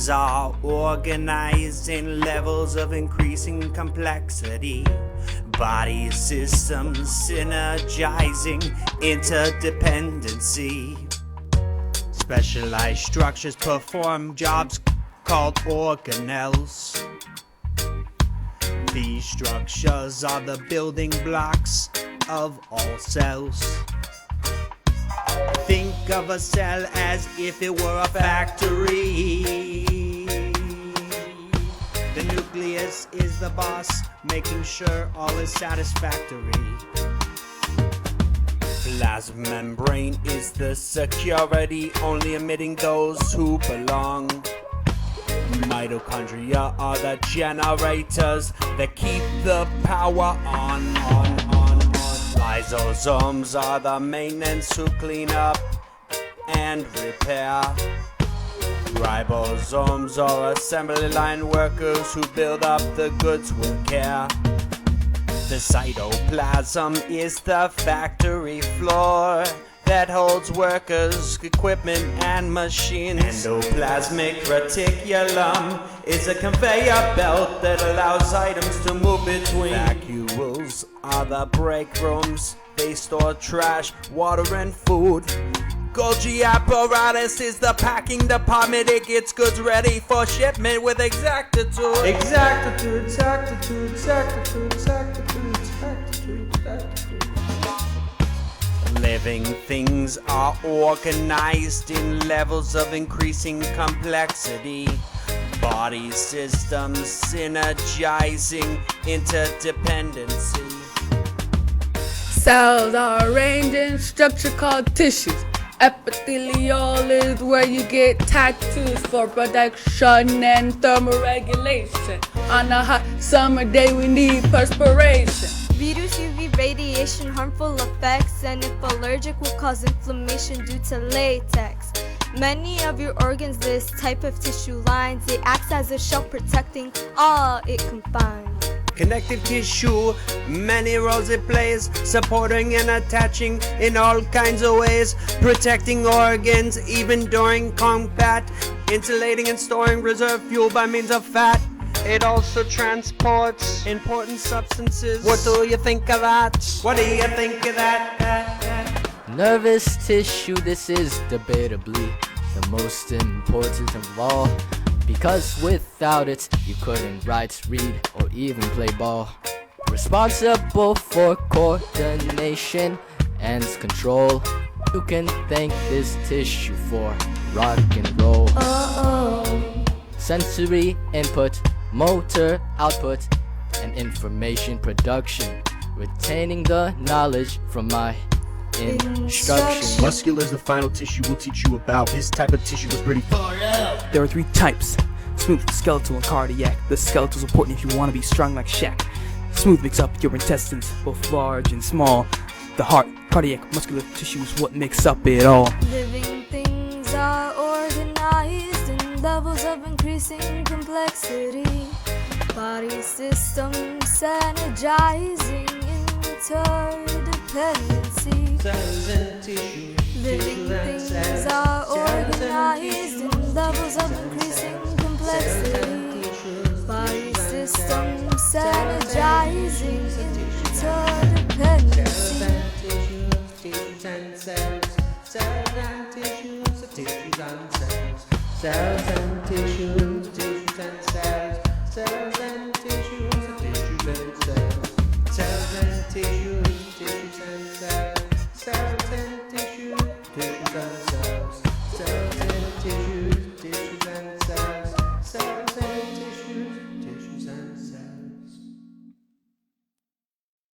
Are organized in levels of increasing complexity. Body systems synergizing interdependency. Specialized structures perform jobs called organelles. These structures are the building blocks of all cells. Think of a cell as if it were a factory. The nucleus is the boss, making sure all is satisfactory. Plasma membrane is the security, only admitting those who belong. Mitochondria are the generators that keep the power on. Lysosomes are the maintenance who clean up and repair. Ribosomes are assembly line workers who build up the goods with care. The cytoplasm is the factory floor that holds workers, equipment, and machines. Endoplasmic Reticulum is a conveyor belt that allows items to move between. Vacuoles are the break rooms. They store trash, water, and food. Golgi Apparatus is the packing department. It gets goods ready for shipment with exactitude. Exactitude. Living things are organized in levels of increasing complexity. Body systems synergizing interdependency. Cells are arranged in structure called tissues. Epithelial is where you get tattoos for protection and thermoregulation. On a hot summer day we need perspiration. Reduce UV radiation, harmful effects, and if allergic will cause inflammation due to latex. Many of your organs, this type of tissue lines, it acts as a shell protecting all it confines. Connective tissue, many roles it plays, supporting and attaching in all kinds of ways, protecting organs even during combat, insulating and storing reserve fuel by means of fat. It also transports important substances. What do you think of that? What do you think of that? Nervous tissue, this is debatably the most important of all, because without it you couldn't write, read, or even play ball. Responsible for coordination and control. You can thank this tissue for rock and roll. Sensory input, motor output, and information production, retaining the knowledge from my instruction. Muscular is the final tissue we'll teach you about. This type of tissue was pretty far out. There are 3 types: smooth, skeletal, and cardiac. The skeletal is important if you want to be strong like Shaq. Smooth makes up your intestines, both large and small. The heart, cardiac, muscular tissue is what makes up it all. Living things are organized in levels of increasing complexity. Body systems synergizing interdependency. Cells and tissue. Living things are organized in levels of increasing complexity. Body systems synergizing interdependency. Tissues and cells. Cells and tissues. Tissues and cells. Cells and tissues. Tissues and cells. Cells and